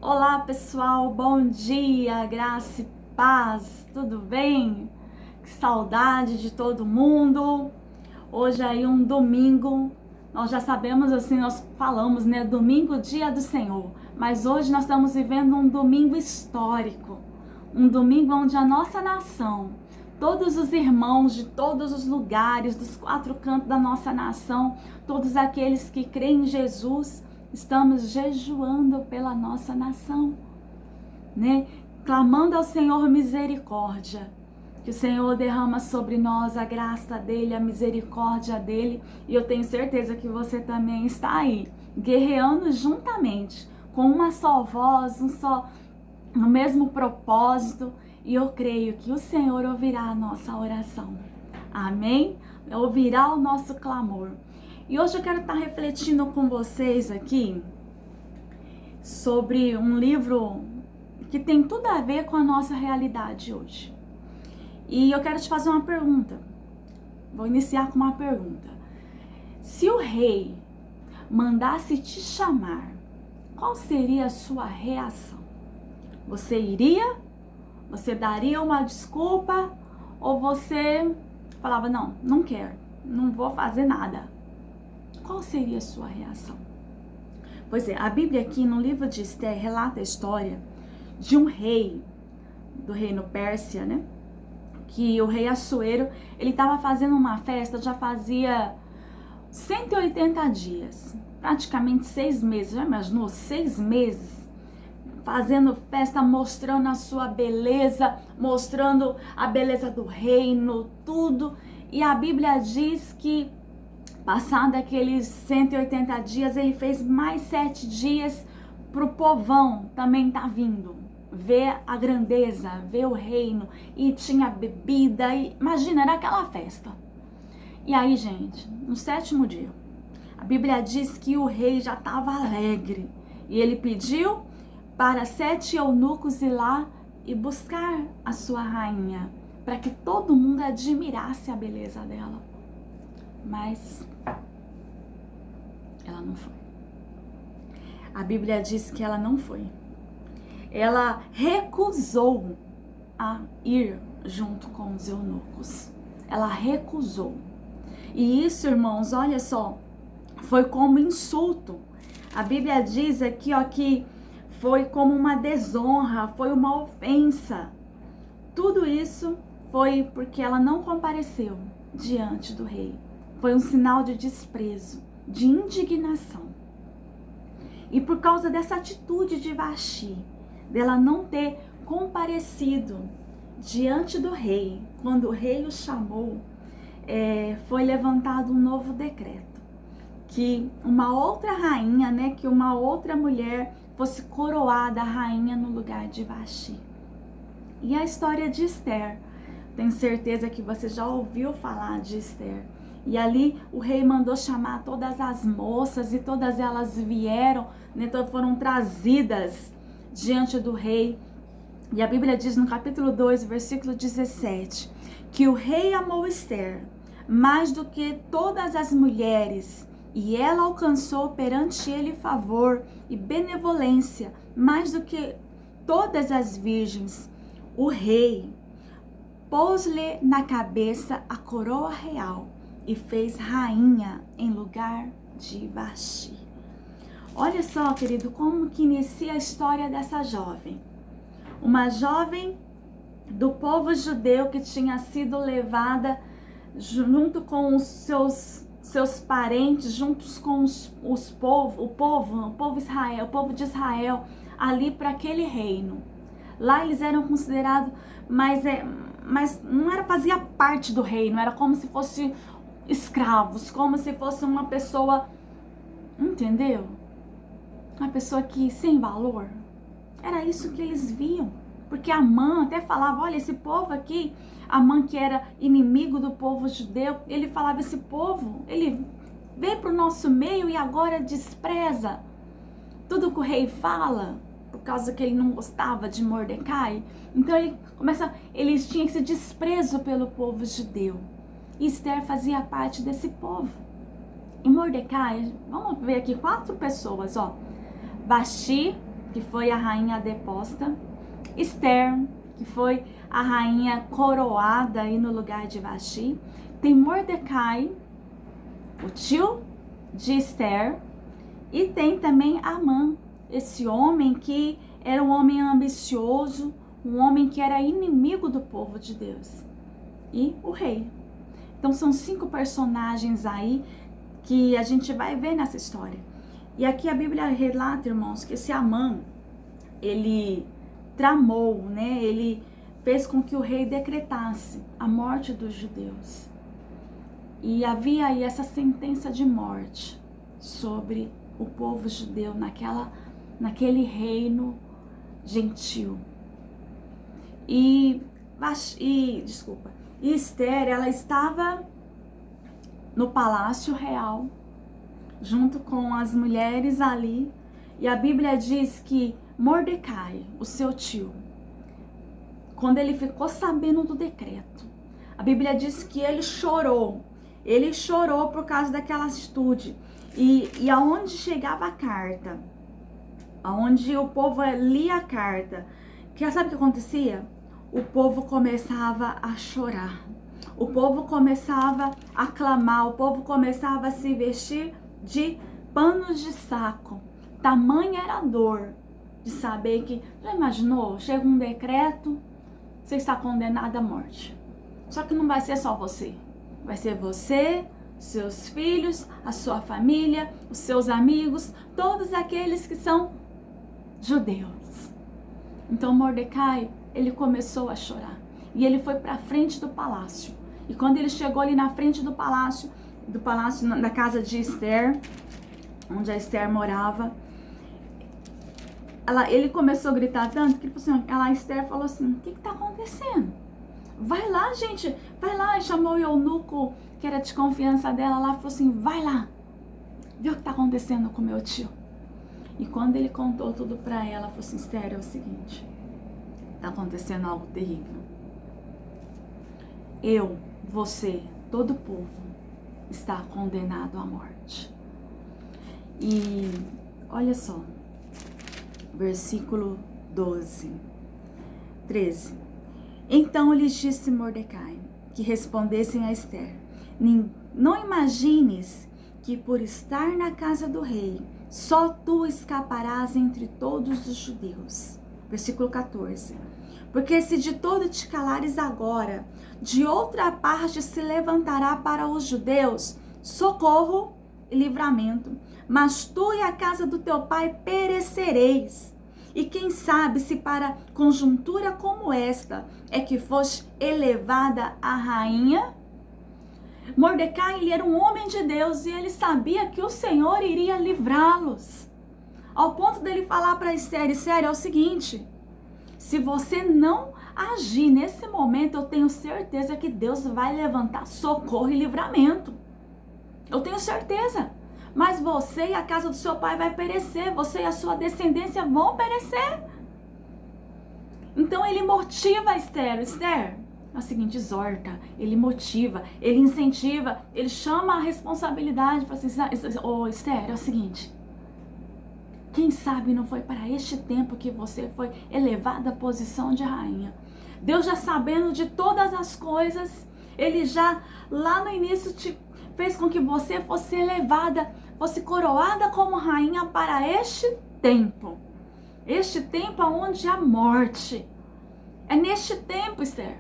Olá pessoal, bom dia, graça e paz, tudo bem? Que saudade de todo mundo. Hoje aí um domingo, nós já sabemos assim, nós falamos, né, domingo, dia do Senhor, mas hoje nós estamos vivendo um domingo histórico, um domingo onde a nossa nação, todos os irmãos de todos os lugares, dos quatro cantos da nossa nação, todos aqueles que creem em Jesus, estamos jejuando pela nossa nação, né? Clamando ao Senhor misericórdia. Que o Senhor derrama sobre nós a graça dele, a misericórdia dele. E eu tenho certeza que você também está aí, guerreando juntamente, com uma só voz, no mesmo propósito. E eu creio que o Senhor ouvirá a nossa oração. Amém? Ouvirá o nosso clamor. E hoje eu quero estar refletindo com vocês aqui sobre um livro que tem tudo a ver com a nossa realidade hoje. E eu quero te fazer uma pergunta. Vou iniciar com uma pergunta. Se o rei mandasse te chamar, qual seria a sua reação? Você iria? Você daria uma desculpa? Ou você falava, não quero, não vou fazer nada? Qual seria a sua reação? Pois é, a Bíblia aqui no livro de Esther relata a história de um rei, do reino Pérsia, né? Que o rei Assuero, ele estava fazendo uma festa, já fazia 180 dias, praticamente 6 meses, já imaginou? 6 meses, fazendo festa, mostrando a sua beleza, mostrando a beleza do reino, tudo. E a Bíblia diz que, passado aqueles 180 dias, ele fez mais 7 dias para o povão também tá vindo ver a grandeza, ver o reino, e tinha bebida, e imagina, era aquela festa. E aí, gente, no 7º dia, a Bíblia diz que o rei já estava alegre, e ele pediu para 7 eunucos ir lá e buscar a sua rainha, para que todo mundo admirasse a beleza dela. Mas ela não foi. A Bíblia diz que ela não foi. Ela recusou a ir junto com os eunucos. Ela recusou. E isso, irmãos, olha só, foi como insulto. A Bíblia diz aqui, ó, que foi como uma desonra, foi uma ofensa. Tudo isso foi porque ela não compareceu diante do rei. Foi um sinal de desprezo, de indignação. E por causa dessa atitude de Vaxi, dela não ter comparecido diante do rei, quando o rei o chamou, foi levantado um novo decreto, que uma outra rainha, né, que uma outra mulher fosse coroada rainha no lugar de Vaxi. E a história de Esther, tenho certeza que você já ouviu falar de Esther. E ali o rei mandou chamar todas as moças e todas elas vieram, né, foram trazidas diante do rei. E a Bíblia diz no capítulo 2, versículo 17, que o rei amou Esther mais do que todas as mulheres, e ela alcançou perante ele favor e benevolência mais do que todas as virgens. O rei pôs-lhe na cabeça a coroa real e fez rainha em lugar de Vaxi. Olha só, querido, como que inicia a história dessa jovem. Uma jovem do povo judeu que tinha sido levada junto com os seus parentes, juntos com o povo de Israel, ali para aquele reino. Lá eles eram considerados, mas não era, fazia parte do reino, era como se fosse escravos, como se fosse uma pessoa, entendeu? Uma pessoa que sem valor. Era isso que eles viam. Porque Amã até falava, olha, esse povo aqui, Amã que era inimigo do povo judeu, ele falava, esse povo, ele veio para o nosso meio e agora despreza tudo que o rei fala, por causa que ele não gostava de Mordecai. Então eles tinham esse desprezo pelo povo judeu. E Esther fazia parte desse povo. E Mordecai, vamos ver aqui 4 pessoas, ó. Vaxi, que foi a rainha deposta, Esther, que foi a rainha coroada aí no lugar de Vasti, tem Mordecai, o tio de Esther, e tem também Amã, esse homem que era um homem ambicioso, um homem que era inimigo do povo de Deus, e o rei. Então são 5 personagens aí que a gente vai ver nessa história. E aqui a Bíblia relata, irmãos, que esse Amã, ele tramou, né? Ele fez com que o rei decretasse a morte dos judeus. E havia aí essa sentença de morte sobre o povo judeu naquele reino gentil. E Esther, ela estava no palácio real, junto com as mulheres ali, e a Bíblia diz que Mordecai, o seu tio, quando ele ficou sabendo do decreto, a Bíblia diz que ele chorou por causa daquela atitude, e aonde chegava a carta, aonde o povo lia a carta, sabe o que acontecia? O povo começava a chorar, o povo começava a clamar, o povo começava a se vestir de panos de saco. Tamanha era a dor de saber que, já imaginou? Chega um decreto, você está condenado à morte. Só que não vai ser só você, vai ser você, seus filhos, a sua família, os seus amigos, todos aqueles que são judeus. Então Mordecai, ele começou a chorar e ele foi para frente do palácio. E quando ele chegou ali na frente do palácio da casa de Esther, onde a Esther morava, ele começou a gritar tanto que a Esther falou assim: o que está acontecendo? Vai lá, gente, vai lá. E chamou o eunuco, que era de confiança dela lá, falou assim: vai lá, vê o que está acontecendo com meu tio. E quando ele contou tudo para ela, falou assim: Esther, é o seguinte, está acontecendo algo terrível. Você, todo o povo está condenado à morte. E olha só, versículo 13. Então lhes disse Mordecai que respondessem a Esther: não imagines que por estar na casa do rei, só tu escaparás entre todos os judeus. Versículo 14. Porque se de todo te calares agora, de outra parte se levantará para os judeus socorro e livramento, mas tu e a casa do teu pai perecereis. E quem sabe se para conjuntura como esta é que foste elevada a rainha? Mordecai, ele era um homem de Deus e ele sabia que o Senhor iria livrá-los. Ao ponto dele falar para Esther: Esther, é o seguinte, se você não agir nesse momento, eu tenho certeza que Deus vai levantar socorro e livramento. Eu tenho certeza. Mas você e a casa do seu pai vai perecer. Você e a sua descendência vão perecer. Então ele motiva Esther. Esther, é o seguinte, exorta, ele motiva, ele incentiva, ele chama a responsabilidade. Fala assim: Esther, é o seguinte, quem sabe não foi para este tempo que você foi elevada à posição de rainha. Deus, já sabendo de todas as coisas, ele já lá no início te fez com que você fosse elevada, fosse coroada como rainha para este tempo. Este tempo onde há morte. É neste tempo, Esther.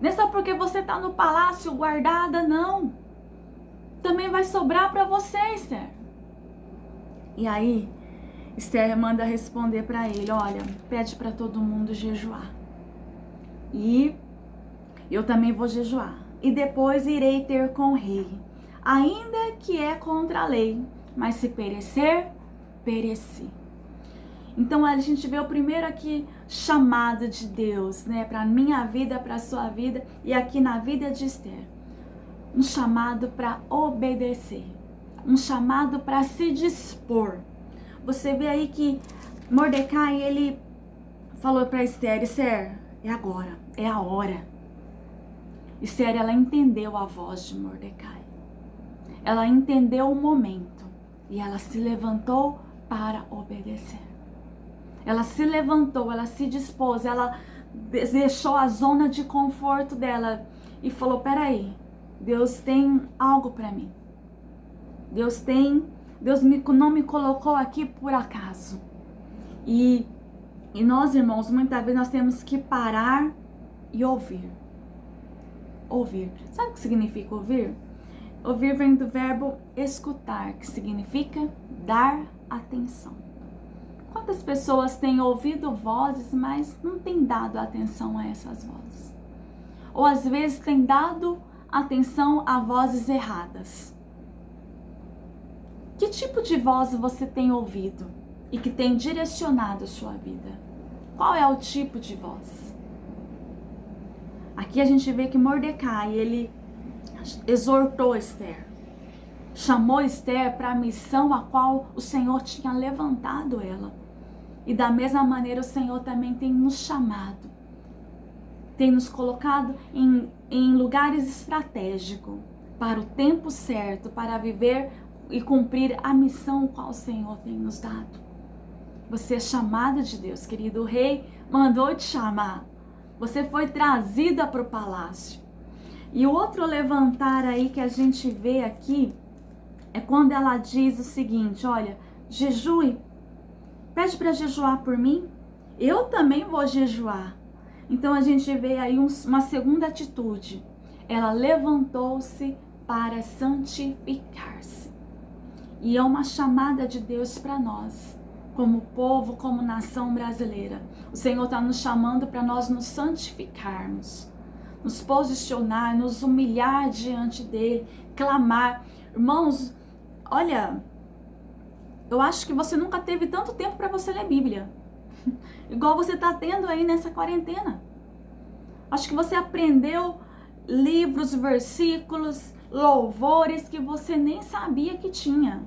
Não é só porque você está no palácio guardada, não. Também vai sobrar para você, Esther. E aí, Esther manda responder para ele: olha, pede para todo mundo jejuar. E eu também vou jejuar. E depois irei ter com o rei, ainda que é contra a lei, mas se perecer, pereci. Então a gente vê o primeiro aqui chamado de Deus, né, para minha vida, para a sua vida, e aqui na vida de Esther, um chamado para obedecer, um chamado para se dispor. Você vê aí que Mordecai, ele falou para Esther: Esther, é agora, é a hora. Esther, ela entendeu a voz de Mordecai. Ela entendeu o momento e ela se levantou para obedecer. Ela se levantou, ela se dispôs, ela deixou a zona de conforto dela e falou: peraí, Deus tem algo para mim. Deus não me colocou aqui por acaso. E nós, irmãos, muitas vezes nós temos que parar e ouvir. Ouvir. Sabe o que significa ouvir? Ouvir vem do verbo escutar, que significa dar atenção. Quantas pessoas têm ouvido vozes, mas não têm dado atenção a essas vozes? Ou às vezes têm dado atenção a vozes erradas. Que tipo de voz você tem ouvido e que tem direcionado a sua vida? Qual é o tipo de voz? Aqui a gente vê que Mordecai, ele exortou Esther, chamou Esther para a missão a qual o Senhor tinha levantado ela. E da mesma maneira o Senhor também tem nos chamado, tem nos colocado em lugares estratégicos, para o tempo certo, para viver e cumprir a missão qual o Senhor tem nos dado. Você é chamada de Deus, querido. O rei mandou te chamar. Você foi trazida para o palácio. E o outro levantar aí que a gente vê aqui é quando ela diz o seguinte: olha, jejue, pede para jejuar por mim, eu também vou jejuar. Então a gente vê aí uma segunda atitude. Ela levantou-se para santificar-se. E é uma chamada de Deus para nós, como povo, como nação brasileira. O Senhor está nos chamando para nós nos santificarmos, nos posicionar, nos humilhar diante dele, clamar. Irmãos, olha, eu acho que você nunca teve tanto tempo para você ler Bíblia, igual você está tendo aí nessa quarentena. Acho que você aprendeu livros, versículos, louvores que você nem sabia que tinha.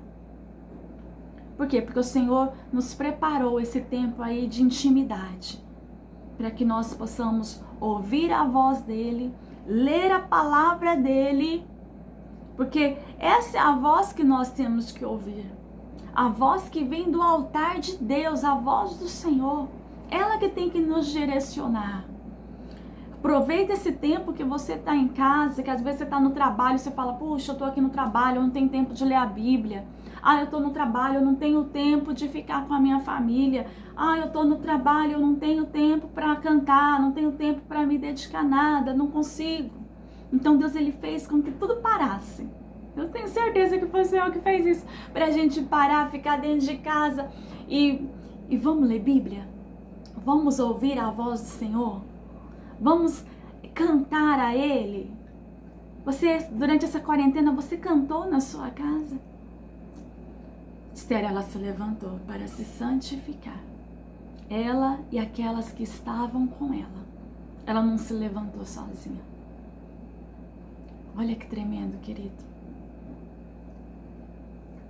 Por quê? Porque o Senhor nos preparou esse tempo aí de intimidade, para que nós possamos ouvir a voz dele, ler a palavra dele, porque essa é a voz que nós temos que ouvir. A voz que vem do altar de Deus, a voz do Senhor, ela que tem que nos direcionar. Aproveita esse tempo que você está em casa, que às vezes você está no trabalho, você fala: puxa, eu estou aqui no trabalho, eu não tenho tempo de ler a Bíblia. Ah, eu estou no trabalho, eu não tenho tempo de ficar com a minha família. Ah, eu estou no trabalho, eu não tenho tempo para cantar, não tenho tempo para me dedicar a nada, não consigo. Então Deus, ele fez com que tudo parasse. Eu tenho certeza que foi o Senhor que fez isso, para a gente parar, ficar dentro de casa e vamos ler Bíblia? Vamos ouvir a voz do Senhor? Vamos cantar a Ele? Você, durante essa quarentena, você cantou na sua casa? Esther, ela se levantou para se santificar. Ela e aquelas que estavam com ela. Ela não se levantou sozinha. Olha que tremendo, querido.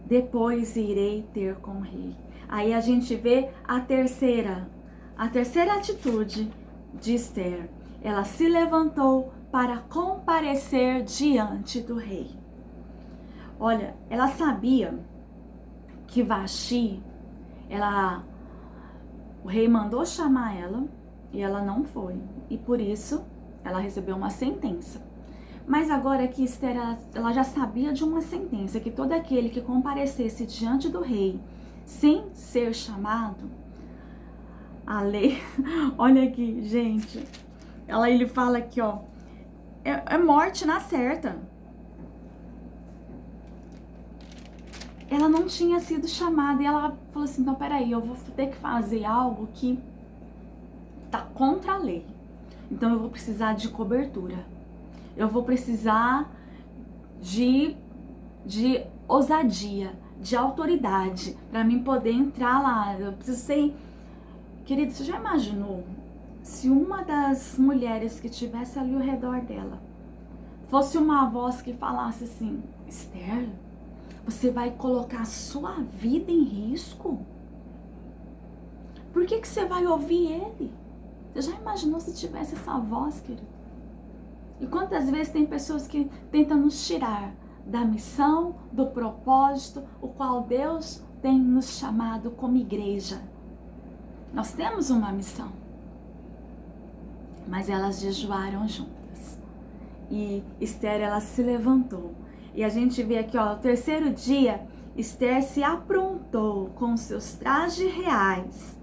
Depois irei ter com o rei. Aí a gente vê a terceira atitude de Esther. Ela se levantou para comparecer diante do rei. Olha, ela sabia que Vaxi, o rei mandou chamar ela e ela não foi. E por isso ela recebeu uma sentença. Mas agora que Esther, ela já sabia de uma sentença, que todo aquele que comparecesse diante do rei sem ser chamado, a lei, olha aqui, gente, ele fala aqui, ó, é morte na certa. Ela não tinha sido chamada e ela falou assim: então peraí, eu vou ter que fazer algo que tá contra a lei. Então eu vou precisar de cobertura. Eu vou precisar de ousadia, de autoridade, para mim poder entrar lá. Eu preciso ser... Querido, você já imaginou se uma das mulheres que estivesse ali ao redor dela fosse uma voz que falasse assim: Esther, você vai colocar a sua vida em risco? Por que você vai ouvir ele? Você já imaginou se tivesse essa voz, querido? E quantas vezes tem pessoas que tentam nos tirar da missão, do propósito, o qual Deus tem nos chamado como igreja. Nós temos uma missão. Mas elas jejuaram juntas. E Esther, ela se levantou. E a gente vê aqui, ó, o terceiro dia, Esther se aprontou com seus trajes reais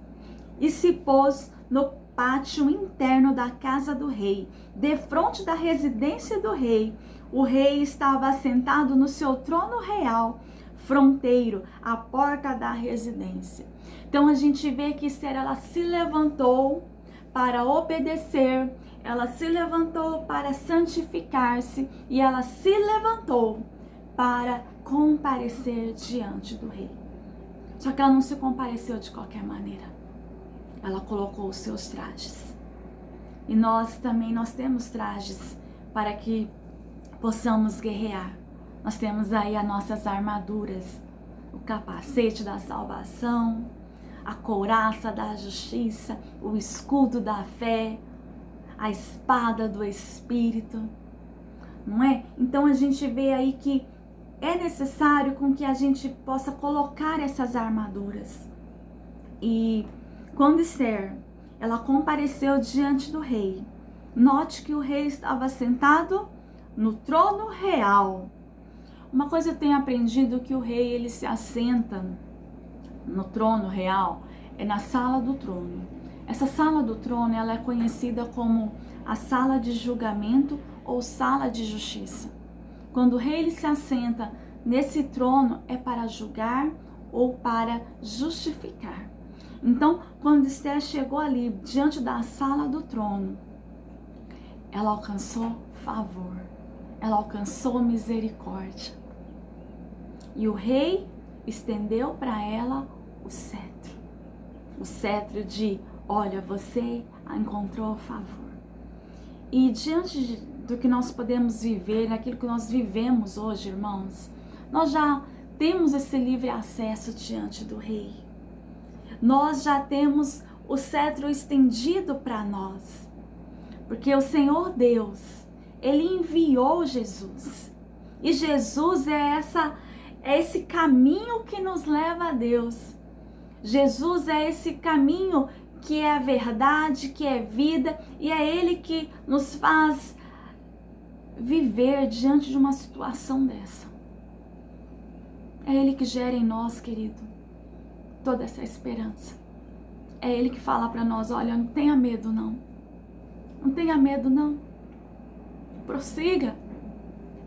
e se pôs no pátio interno da casa do rei, defronte da residência do rei. O rei estava sentado no seu trono real, fronteiro à porta da residência. Então a gente vê que Esther, ela se levantou para obedecer, ela se levantou para santificar-se e ela se levantou para comparecer diante do rei. Só que ela não se compareceu de qualquer maneira. Ela colocou os seus trajes. E nós também, nós temos trajes para que possamos guerrear. Nós temos aí as nossas armaduras, o capacete da salvação, a couraça da justiça, o escudo da fé, a espada do Espírito, não é? Então a gente vê aí que é necessário com que a gente possa colocar essas armaduras. E quando Esther, ela compareceu diante do rei, note que o rei estava sentado no trono real. Uma coisa eu tenho aprendido, que o rei, ele se assenta no trono real, é na sala do trono. Essa sala do trono, ela é conhecida como a sala de julgamento ou sala de justiça. Quando o rei, ele se assenta nesse trono, é para julgar ou para justificar. Então, quando Esther chegou ali diante da sala do trono, ela alcançou favor, ela alcançou misericórdia. E o rei estendeu para ela o cetro de, olha, você encontrou favor. E diante do que nós podemos viver, naquilo que nós vivemos hoje, irmãos, nós já temos esse livre acesso diante do rei. Nós já temos o cetro estendido para nós, porque o Senhor Deus, ele enviou Jesus. E Jesus é esse caminho que nos leva a Deus. Jesus é esse caminho que é a verdade, que é vida, e é Ele que nos faz viver diante de uma situação dessa. É Ele que gera em nós, querido, toda essa esperança. É Ele que fala para nós, olha, não tenha medo não. Não tenha medo não. Prossiga.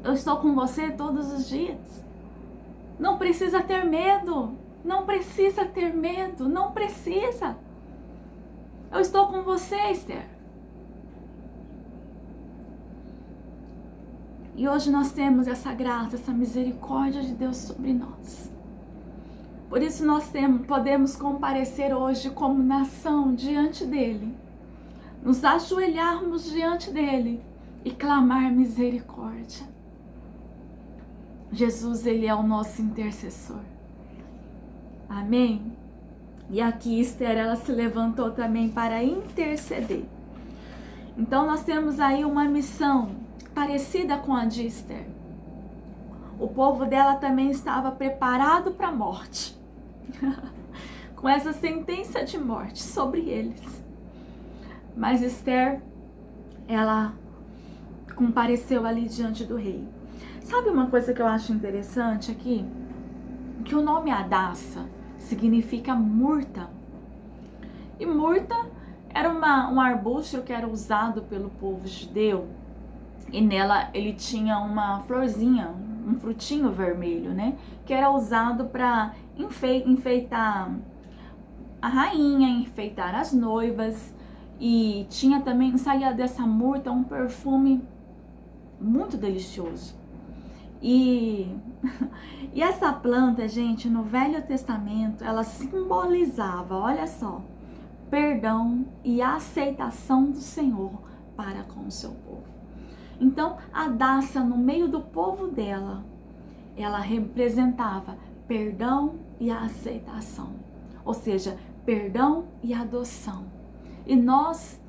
Eu estou com você todos os dias. Não precisa ter medo. Não precisa ter medo. Não precisa. Eu estou com você, Esther. E hoje nós temos essa graça, essa misericórdia de Deus sobre nós. Por isso nós podemos comparecer hoje como nação diante dEle. Nos ajoelharmos diante dEle e clamar misericórdia. Jesus, Ele é o nosso intercessor. Amém? E aqui Esther, ela se levantou também para interceder. Então nós temos aí uma missão parecida com a de Esther. O povo dela também estava preparado para a morte. Com essa sentença de morte sobre eles. Mas Esther, ela compareceu ali diante do rei. Sabe uma coisa que eu acho interessante aqui? Que o nome Hadassa significa murta. E murta era um arbusto que era usado pelo povo judeu. E nela ele tinha uma florzinha, um frutinho vermelho, né? Que era usado para enfeitar a rainha, enfeitar as noivas. E tinha também, saía dessa murta um perfume muito delicioso. E essa planta, gente, no Velho Testamento, ela simbolizava, olha só, perdão e aceitação do Senhor para com o seu povo. Então, a Hadassa, no meio do povo dela, ela representava perdão e a aceitação. Ou seja, perdão e adoção. E nós,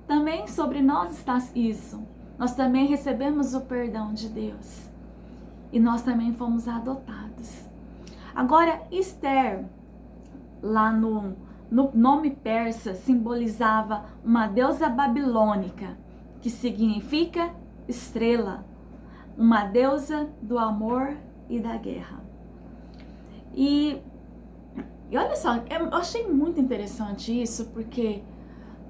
também sobre nós está isso. Nós também recebemos o perdão de Deus. E nós também fomos adotados. Agora, Esther, lá no no nome persa simbolizava uma deusa babilônica, que significa estrela, uma deusa do amor e da guerra. E olha só, eu achei muito interessante isso, porque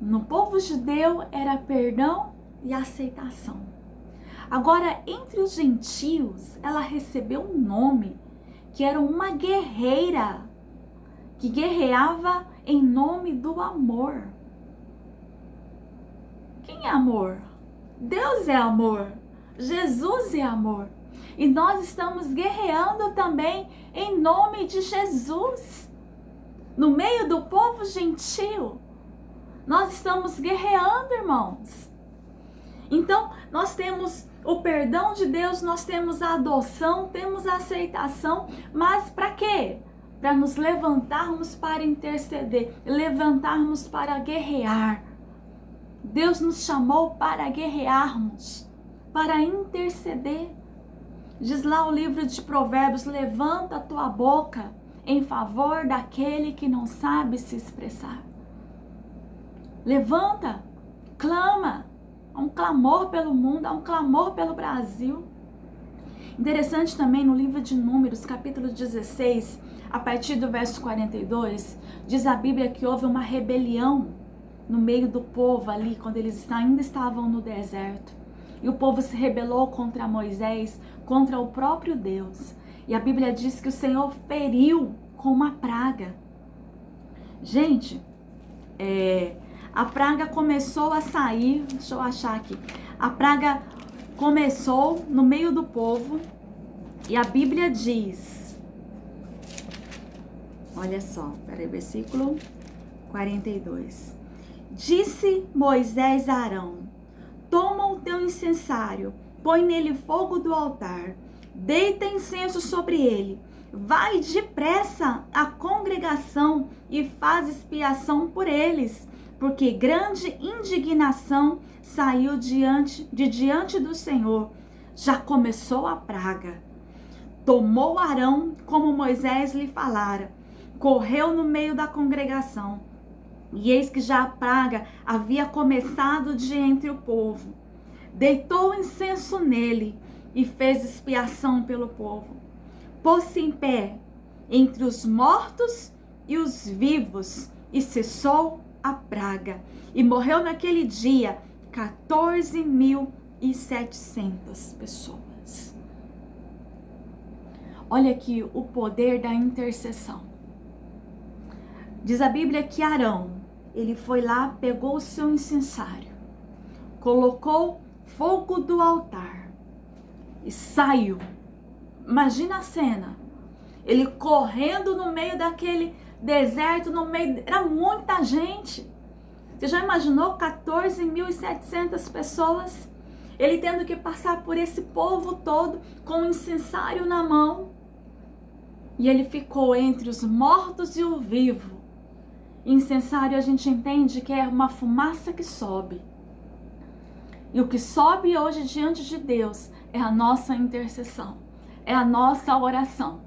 no povo judeu era perdão e aceitação. Agora, entre os gentios, ela recebeu um nome que era uma guerreira, que guerreava em nome do amor. Quem é amor? Deus é amor. Jesus é amor. E nós estamos guerreando também em nome de Jesus. No meio do povo gentil, nós estamos guerreando, irmãos. Então, nós temos o perdão de Deus, nós temos a adoção, temos a aceitação, mas para quê? Para nos levantarmos para interceder, levantarmos para guerrear. Deus nos chamou para guerrearmos, para interceder. Diz lá o livro de Provérbios: levanta a tua boca em favor daquele que não sabe se expressar. Levanta, clama. Há um clamor pelo mundo, há um clamor pelo Brasil. Interessante também no livro de Números, capítulo 16, a partir do verso 42, diz a Bíblia que houve uma rebelião no meio do povo ali, quando eles ainda estavam no deserto. E o povo se rebelou contra Moisés, contra o próprio Deus. E a Bíblia diz que o Senhor feriu com uma praga. Gente, a praga começou a sair, deixa eu achar aqui. A praga começou no meio do povo e a Bíblia diz, olha só, peraí, versículo 42. Disse Moisés a Arão: toma o teu incensário, põe nele fogo do altar, deita incenso sobre ele, vai depressa à congregação e faz expiação por eles, porque grande indignação saiu diante do Senhor. Já começou a praga. Tomou Arão como Moisés lhe falara, correu no meio da congregação, e eis que já a praga havia começado de entre o povo. Deitou incenso nele e fez expiação pelo povo. Pôs-se em pé entre os mortos e os vivos e cessou a praga. E morreu naquele dia 14.700 pessoas. Olha aqui o poder da intercessão. Diz a Bíblia que Arão, ele foi lá, pegou o seu incensário, colocou fogo do altar e saiu. Imagina a cena, ele correndo no meio daquele deserto, no meio, era muita gente. Você já imaginou 14.700 pessoas? Ele tendo que passar por esse povo todo com o incensário na mão. E ele ficou entre os mortos e o vivo. Incensário a gente entende que é uma fumaça que sobe. E o que sobe hoje diante de Deus é a nossa intercessão, é a nossa oração.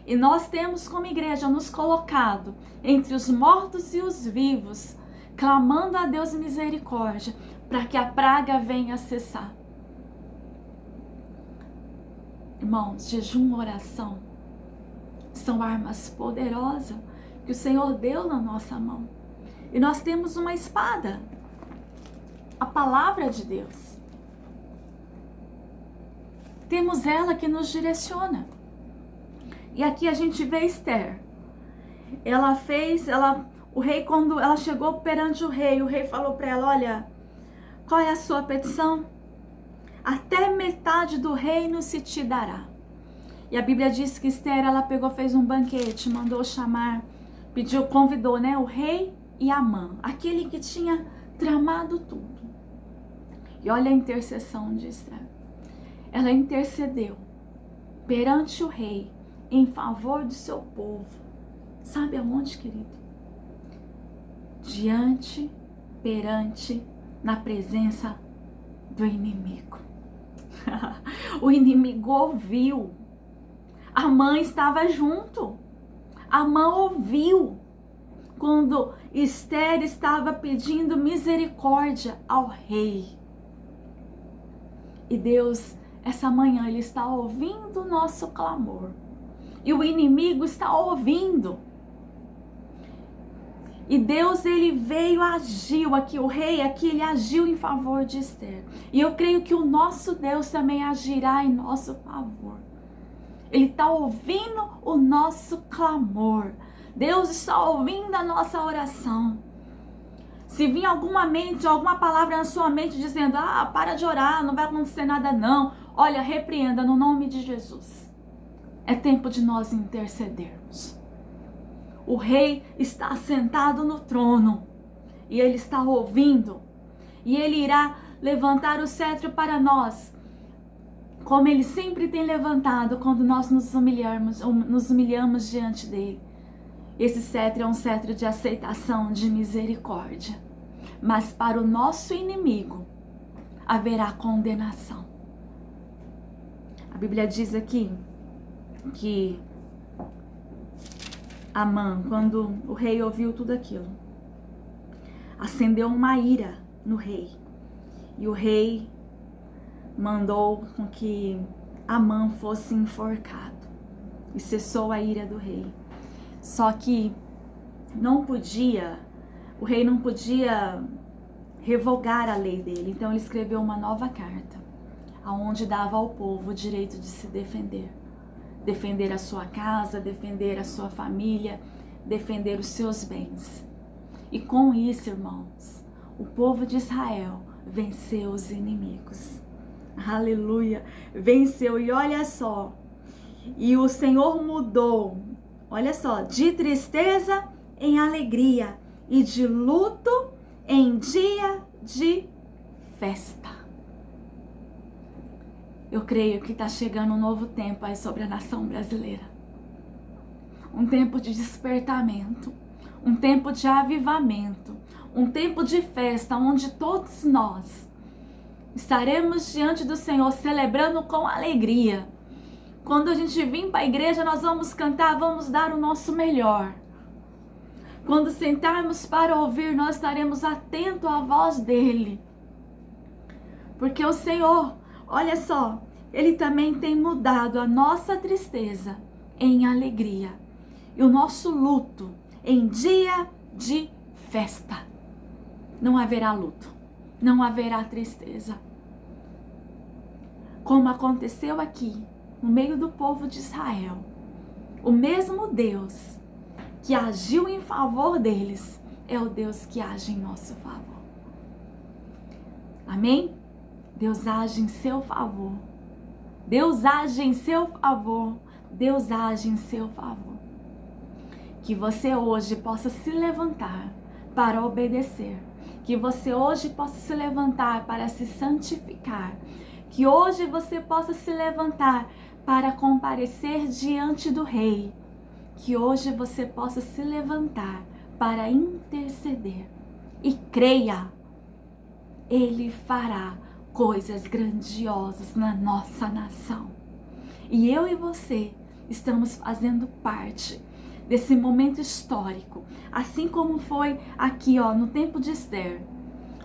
E nós temos como igreja nos colocado entre os mortos e os vivos, clamando a Deus misericórdia, para que a praga venha cessar. Irmãos, jejum e oração são armas poderosas que o Senhor deu na nossa mão. E nós temos uma espada, a palavra de Deus. Temos ela que nos direciona. E aqui a gente vê Esther. O rei, quando ela chegou perante o rei falou para ela: olha, qual é a sua petição? Até metade do reino se te dará. E a Bíblia diz que Esther, ela pegou, fez um banquete, mandou chamar, convidou, né, o rei e Amã, aquele que tinha tramado tudo. E olha a intercessão de Esther. Ela intercedeu perante o rei em favor do seu povo. Sabe aonde, querido? Perante, na presença do inimigo. O inimigo ouviu. A mãe estava junto. A mãe ouviu. quando Esther estava pedindo misericórdia ao rei. E Deus, essa manhã, Ele está ouvindo o nosso clamor. E o inimigo está ouvindo. E Deus, Ele veio, agiu aqui, o rei aqui, ele agiu em favor de Esther. E eu creio que o nosso Deus também agirá em nosso favor. Ele está ouvindo o nosso clamor. Deus está ouvindo a nossa oração. Se vir alguma mente, alguma palavra na sua mente dizendo, para de orar, não vai acontecer nada não. Olha, repreenda no nome de Jesus. É tempo de nós intercedermos. O rei está sentado no trono e ele está ouvindo. E ele irá levantar o cetro para nós, como ele sempre tem levantado quando nós nos humilhamos diante dele. Esse cetro é um cetro de aceitação, de misericórdia. Mas para o nosso inimigo haverá condenação. A Bíblia diz aqui que Amã, quando o rei ouviu tudo aquilo, acendeu uma ira no rei. E o rei mandou com que Amã fosse enforcado. E cessou a ira do rei. Só que o rei não podia revogar a lei dele. Então ele escreveu uma nova carta, onde dava ao povo o direito de se defender. Defender a sua casa, defender a sua família, defender os seus bens. E com isso, irmãos, o povo de Israel venceu os inimigos. Aleluia! Venceu. E olha só, e o Senhor mudou, olha só, de tristeza em alegria e de luto em dia de festa. Eu creio que está chegando um novo tempo aí sobre a nação brasileira. Um tempo de despertamento, um tempo de avivamento, um tempo de festa, onde todos nós estaremos diante do Senhor celebrando com alegria. Quando a gente vir para a igreja, nós vamos cantar, vamos dar o nosso melhor. Quando sentarmos para ouvir, nós estaremos atentos à voz dele. Porque o Senhor, olha só, Ele também tem mudado a nossa tristeza em alegria e o nosso luto em dia de festa. Não haverá luto, não haverá tristeza. Como aconteceu aqui, no meio do povo de Israel, o mesmo Deus que agiu em favor deles é o Deus que age em nosso favor. Amém? Deus age em seu favor. Deus age em seu favor. Deus age em seu favor. Que você hoje possa se levantar para obedecer. Que você hoje possa se levantar para se santificar. Que hoje você possa se levantar para comparecer diante do Rei. Que hoje você possa se levantar para interceder. E creia, Ele fará coisas grandiosas na nossa nação. E eu e você estamos fazendo parte desse momento histórico, assim como foi aqui, no tempo de Esther.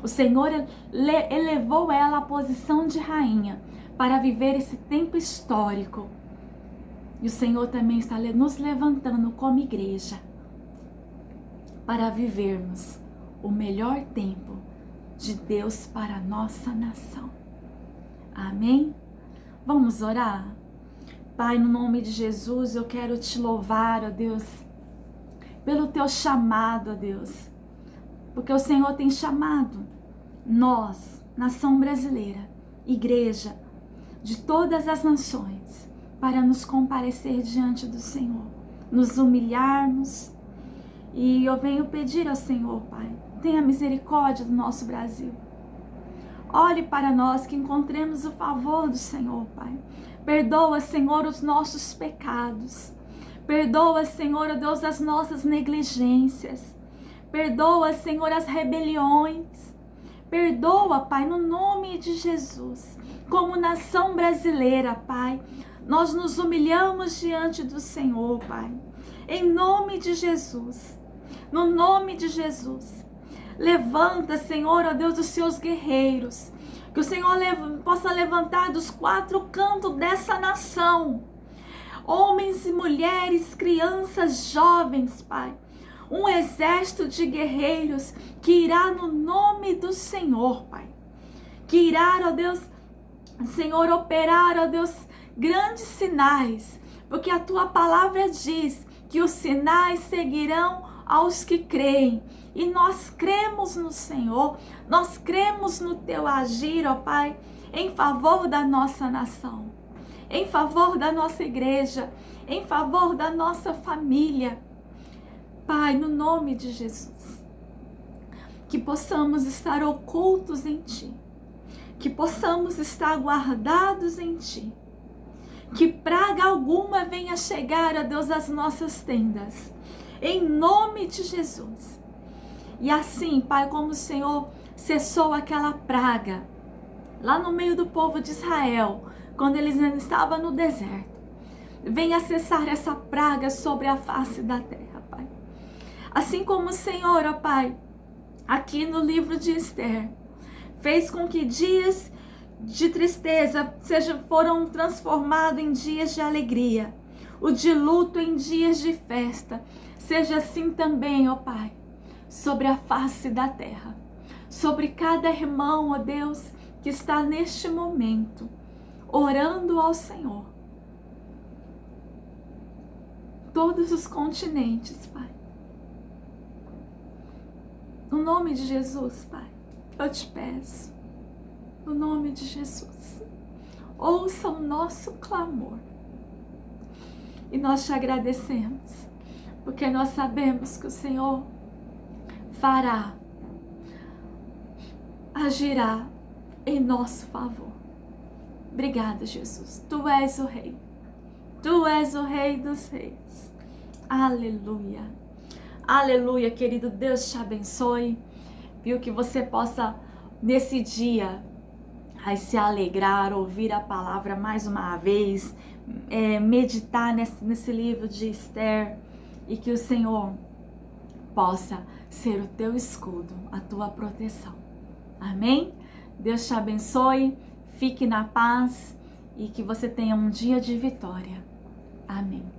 O Senhor elevou ela à posição de rainha para viver esse tempo histórico. E o Senhor também está nos levantando como igreja para vivermos o melhor tempo de Deus para a nossa nação. Amém? Vamos orar? Pai, no nome de Jesus, eu quero te louvar, ó Deus, pelo teu chamado, ó Deus, porque o Senhor tem chamado nós, nação brasileira, igreja de todas as nações, para nos comparecer diante do Senhor, nos humilharmos. E eu venho pedir ao Senhor, Pai, tenha misericórdia do nosso Brasil. Olhe para nós, que encontremos o favor do Senhor, Pai. Perdoa, Senhor, os nossos pecados. Perdoa, Senhor, ó Deus, as nossas negligências. Perdoa, Senhor, as rebeliões. Perdoa, Pai, no nome de Jesus. Como nação brasileira, Pai, nós nos humilhamos diante do Senhor, Pai. Em nome de Jesus. no nome de Jesus. Levanta, Senhor, ó Deus, os seus guerreiros, que o Senhor possa levantar dos quatro cantos dessa nação, homens e mulheres, crianças, jovens, Pai, um exército de guerreiros que irá no nome do Senhor, Pai, que irá, ó Deus, Senhor, operar, ó Deus, grandes sinais, porque a tua palavra diz que os sinais seguirão aos que creem. E nós cremos no Senhor, nós cremos no teu agir, ó Pai, em favor da nossa nação, em favor da nossa igreja, em favor da nossa família. Pai, no nome de Jesus, que possamos estar ocultos em Ti, que possamos estar guardados em Ti, que praga alguma venha chegar, ó Deus, às nossas tendas, em nome de Jesus. E assim, Pai, como o Senhor cessou aquela praga lá no meio do povo de Israel, quando eles ainda estavam no deserto, venha cessar essa praga sobre a face da terra, Pai. Assim como o Senhor, ó Pai, aqui no livro de Esther, fez com que dias de tristeza foram transformados em dias de alegria, o de luto em dias de festa. Seja assim também, ó Pai, sobre a face da terra, sobre cada irmão, ó Deus, que está neste momento orando ao Senhor. Todos os continentes, Pai. No nome de Jesus, Pai, eu te peço, no nome de Jesus, ouça o nosso clamor. E nós te agradecemos, porque nós sabemos que o Senhor fará, agirá em nosso favor. Obrigada, Jesus. Tu és o Rei. Tu és o Rei dos Reis. Aleluia. Aleluia, querido. Deus te abençoe. Viu, que você possa, nesse dia, se alegrar, ouvir a palavra mais uma vez, meditar nesse livro de Esther, e que o Senhor possa ser o teu escudo, a tua proteção. Amém? Deus te abençoe, fique na paz e que você tenha um dia de vitória. Amém.